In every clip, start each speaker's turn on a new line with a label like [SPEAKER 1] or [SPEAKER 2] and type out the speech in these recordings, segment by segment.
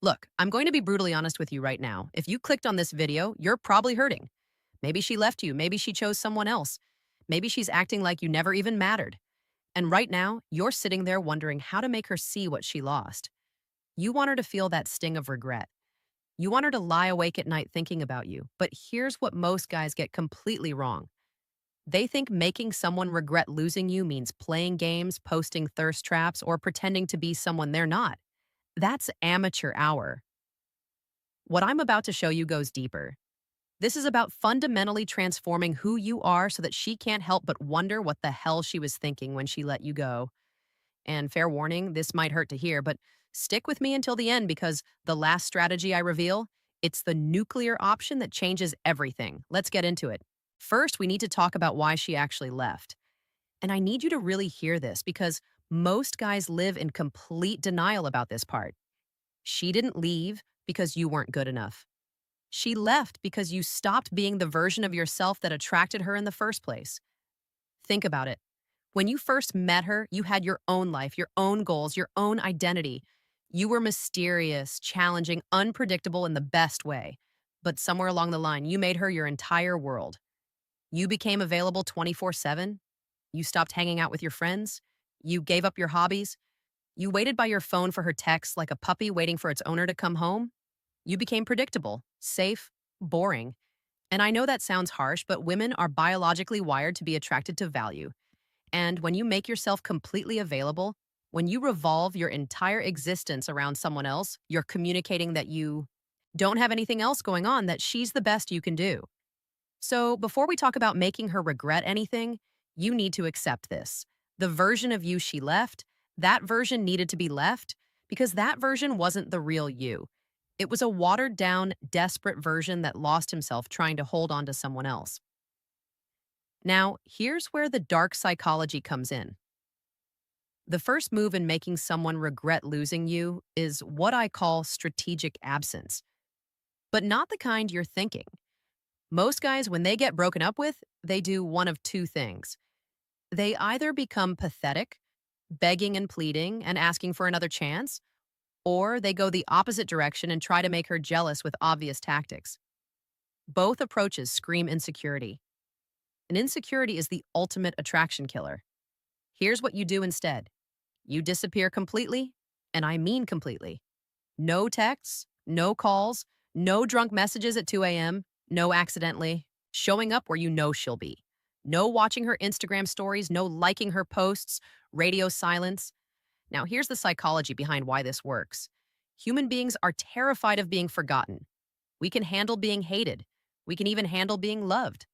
[SPEAKER 1] Look, I'm going to be brutally honest with you right now. If you clicked on this video, you're probably hurting. Maybe she left you. Maybe she chose someone else. Maybe she's acting like you never even mattered. And right now, you're sitting there wondering how to make her see what she lost. You want her to feel that sting of regret. You want her to lie awake at night thinking about you. But here's what most guys get completely wrong. They think making someone regret losing you means playing games, posting thirst traps, or pretending to be someone they're not. That's amateur hour. What I'm about to show you goes deeper. This is about fundamentally transforming who you are so that she can't help but wonder what the hell she was thinking when she let you go. And fair warning, this might hurt to hear, but stick with me until the end because the last strategy I reveal, it's the nuclear option that changes everything. Let's get into it. First, we need to talk about why she actually left. And I need you to really hear this because most guys live in complete denial about this part. She didn't leave because you weren't good enough. She left because you stopped being the version of yourself that attracted her in the first place. Think about it. When you first met her, you had your own life, your own goals, your own identity. You were mysterious, challenging, unpredictable in the best way. But somewhere along the line, you made her your entire world. You became available 24/7. You stopped hanging out with your friends. You gave up your hobbies. You waited by your phone for her texts like a puppy waiting for its owner to come home. You became predictable, safe, boring. And I know that sounds harsh, but women are biologically wired to be attracted to value. And when you make yourself completely available, when you revolve your entire existence around someone else, you're communicating that you don't have anything else going on, that she's the best you can do. So before we talk about making her regret anything, you need to accept this. The version of you she left, that version needed to be left because that version wasn't the real you. It was a watered down, desperate version that lost himself trying to hold on to someone else. Now, here's where the dark psychology comes in. The first move in making someone regret losing you is what I call strategic absence, but not the kind you're thinking. Most guys, when they get broken up with, they do one of two things. They either become pathetic, begging and pleading and asking for another chance, or they go the opposite direction and try to make her jealous with obvious tactics. Both approaches scream insecurity. And insecurity is the ultimate attraction killer. Here's what you do instead. You disappear completely, and I mean completely. No texts, no calls, no drunk messages at 2 a.m., no accidentally showing up where you know she'll be. No watching her Instagram stories, no liking her posts, radio silence. Now, here's the psychology behind why this works. Human beings are terrified of being forgotten. We can handle being hated. We can even handle being loved.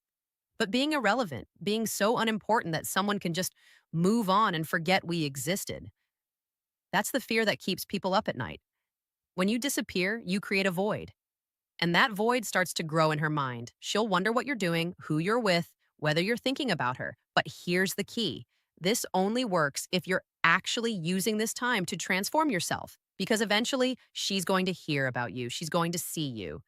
[SPEAKER 1] But being irrelevant, being so unimportant that someone can just move on and forget we existed, that's the fear that keeps people up at night. When you disappear, you create a void. And that void starts to grow in her mind. She'll wonder what you're doing, who you're with, whether you're thinking about her. But here's the key. This only works if you're actually using this time to transform yourself. Because eventually, she's going to hear about you. She's going to see you.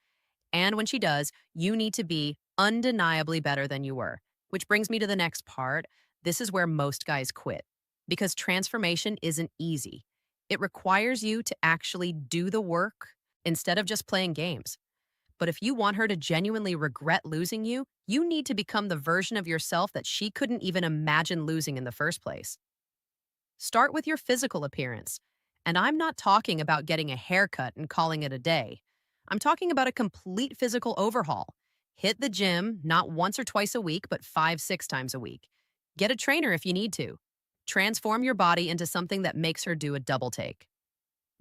[SPEAKER 1] And when she does, you need to be undeniably better than you were. Which brings me to the next part. This is where most guys quit. Because transformation isn't easy. It requires you to actually do the work instead of just playing games. But if you want her to genuinely regret losing you, you need to become the version of yourself that she couldn't even imagine losing in the first place. Start with your physical appearance. And I'm not talking about getting a haircut and calling it a day. I'm talking about a complete physical overhaul. Hit the gym, not once or twice a week, but 5, 6 times a week. Get a trainer if you need to. Transform your body into something that makes her do a double take.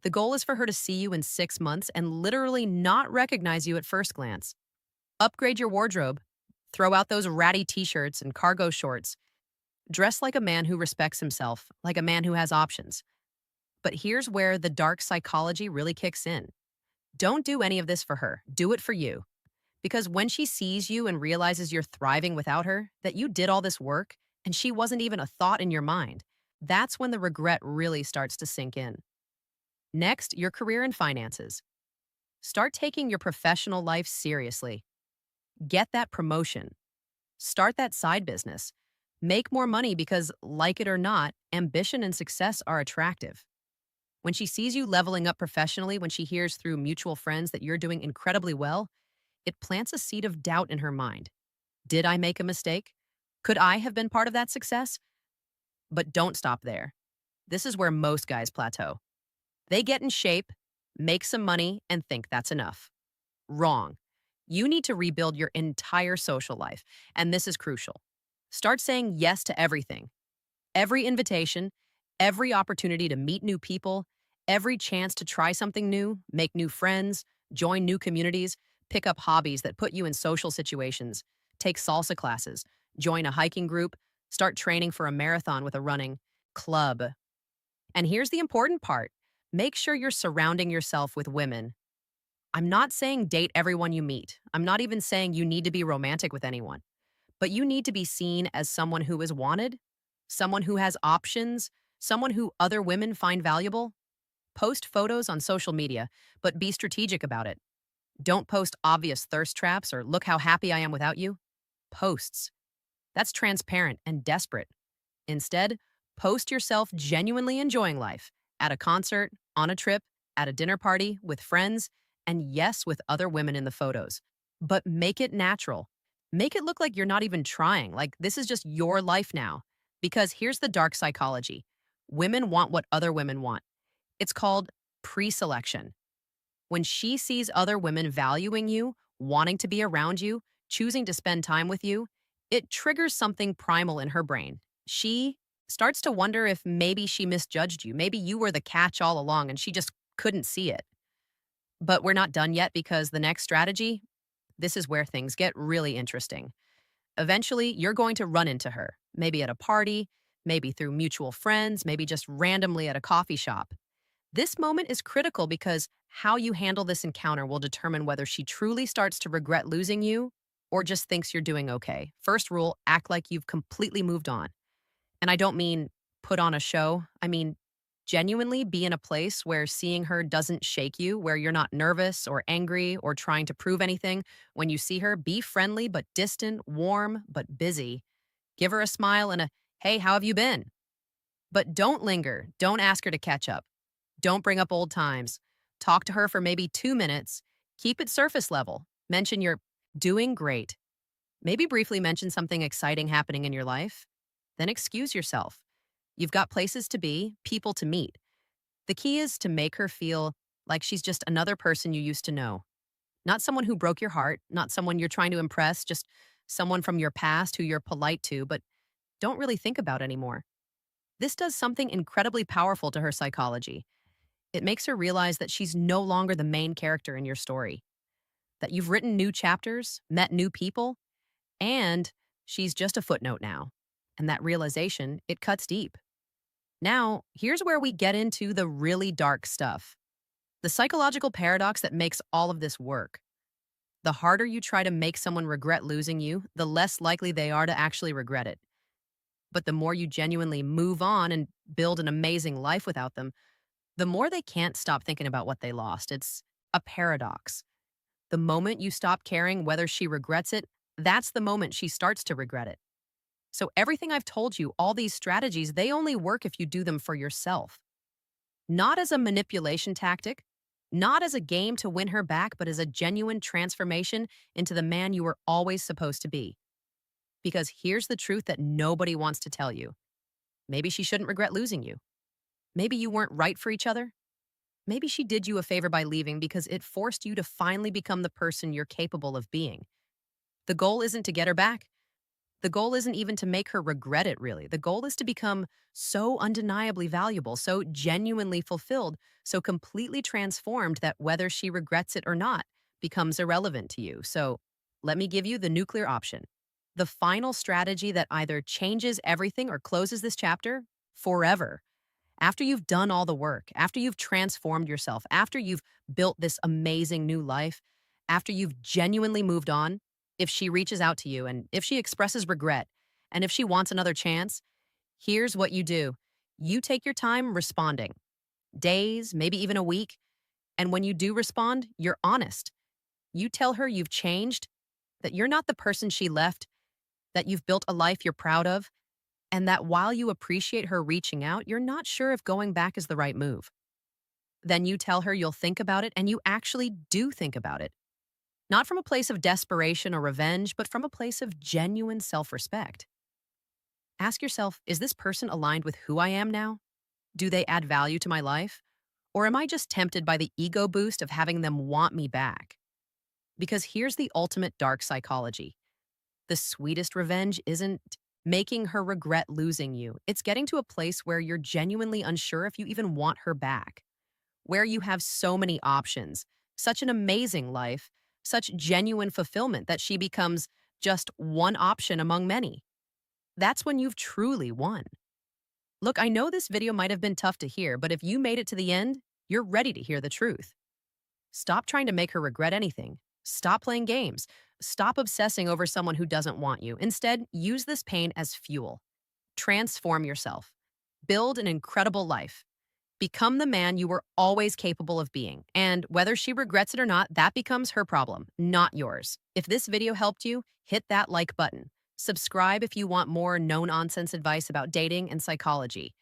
[SPEAKER 1] The goal is for her to see you in 6 months and literally not recognize you at first glance. Upgrade your wardrobe. Throw out those ratty t-shirts and cargo shorts. Dress like a man who respects himself, like a man who has options. But here's where the dark psychology really kicks in. Don't do any of this for her. Do it for you. Because when she sees you and realizes you're thriving without her, that you did all this work, and she wasn't even a thought in your mind, that's when the regret really starts to sink in. Next, your career and finances. Start taking your professional life seriously. Get that promotion. Start that side business. Make more money because, like it or not, ambition and success are attractive. When she sees you leveling up professionally, when she hears through mutual friends that you're doing incredibly well, it plants a seed of doubt in her mind. Did I make a mistake? Could I have been part of that success? But don't stop there. This is where most guys plateau. They get in shape, make some money, and think that's enough. Wrong. You need to rebuild your entire social life, and this is crucial. Start saying yes to everything. Every invitation, every opportunity to meet new people, every chance to try something new, make new friends, join new communities, pick up hobbies that put you in social situations, take salsa classes, join a hiking group, start training for a marathon with a running club. And here's the important part, make sure you're surrounding yourself with women. I'm not saying date everyone you meet. I'm not even saying you need to be romantic with anyone, but you need to be seen as someone who is wanted, someone who has options, someone who other women find valuable. Post photos on social media, but be strategic about it. Don't post obvious thirst traps or look how happy I am without you. Posts. That's transparent and desperate. Instead, post yourself genuinely enjoying life at a concert, on a trip, at a dinner party, with friends, and yes, with other women in the photos. But make it natural. Make it look like you're not even trying, like this is just your life now. Because here's the dark psychology, women want what other women want. It's called pre selection. When she sees other women valuing you, wanting to be around you, choosing to spend time with you, it triggers something primal in her brain. She starts to wonder if maybe she misjudged you. Maybe you were the catch all along and she just couldn't see it. But we're not done yet because the next strategy, this is where things get really interesting. Eventually, you're going to run into her, maybe at a party, maybe through mutual friends, maybe just randomly at a coffee shop. This moment is critical because how you handle this encounter will determine whether she truly starts to regret losing you or just thinks you're doing okay. First rule, act like you've completely moved on. And I don't mean put on a show. I mean, genuinely be in a place where seeing her doesn't shake you, where you're not nervous or angry or trying to prove anything. When you see her, be friendly but distant, warm but busy. Give her a smile and a, hey, how have you been? But don't linger. Don't ask her to catch up. Don't bring up old times. Talk to her for maybe 2 minutes. Keep it surface level. Mention you're doing great. Maybe briefly mention something exciting happening in your life. Then excuse yourself. You've got places to be, people to meet. The key is to make her feel like she's just another person you used to know. Not someone who broke your heart, not someone you're trying to impress, just someone from your past who you're polite to, but don't really think about anymore. This does something incredibly powerful to her psychology. It makes her realize that she's no longer the main character in your story, that you've written new chapters, met new people, and she's just a footnote now. And that realization, it cuts deep. Now, here's where we get into the really dark stuff. The psychological paradox that makes all of this work. The harder you try to make someone regret losing you, the less likely they are to actually regret it. But the more you genuinely move on and build an amazing life without them, the more they can't stop thinking about what they lost. It's a paradox. The moment you stop caring whether she regrets it, that's the moment she starts to regret it. So everything I've told you, all these strategies, they only work if you do them for yourself. Not as a manipulation tactic, not as a game to win her back, but as a genuine transformation into the man you were always supposed to be. Because here's the truth that nobody wants to tell you. Maybe she shouldn't regret losing you. Maybe you weren't right for each other. Maybe she did you a favor by leaving because it forced you to finally become the person you're capable of being. The goal isn't to get her back. The goal isn't even to make her regret it, really. The goal is to become so undeniably valuable, so genuinely fulfilled, so completely transformed that whether she regrets it or not becomes irrelevant to you. So let me give you the nuclear option. The final strategy that either changes everything or closes this chapter forever. After you've done all the work, after you've transformed yourself, after you've built this amazing new life, after you've genuinely moved on, if she reaches out to you and if she expresses regret and if she wants another chance, here's what you do. You take your time responding, days, maybe even a week. And when you do respond, you're honest. You tell her you've changed, that you're not the person she left, that you've built a life you're proud of, and that while you appreciate her reaching out, you're not sure if going back is the right move. Then you tell her you'll think about it, and you actually do think about it. Not from a place of desperation or revenge, but from a place of genuine self respect. Ask yourself, is this person aligned with who I am now? Do they add value to my life? Or am I just tempted by the ego boost of having them want me back? Because here's the ultimate dark psychology: the sweetest revenge isn't making her regret losing you, it's getting to a place where you're genuinely unsure if you even want her back, where you have so many options, such an amazing life, such genuine fulfillment that she becomes just one option among many. That's when you've truly won. Look, I know this video might have been tough to hear, but if you made it to the end, you're ready to hear the truth. Stop trying to make her regret anything. Stop playing games. Stop obsessing over someone who doesn't want you. Instead, use this pain as fuel. Transform yourself. Build an incredible life. Become the man you were always capable of being. And whether she regrets it or not, that becomes her problem, not yours. If this video helped you, hit that like button. Subscribe if you want more no-nonsense advice about dating and psychology.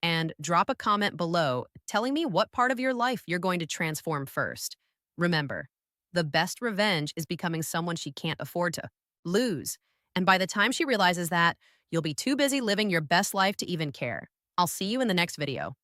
[SPEAKER 1] And drop a comment below telling me what part of your life you're going to transform first. Remember, the best revenge is becoming someone she can't afford to lose. And by the time she realizes that, you'll be too busy living your best life to even care. I'll see you in the next video.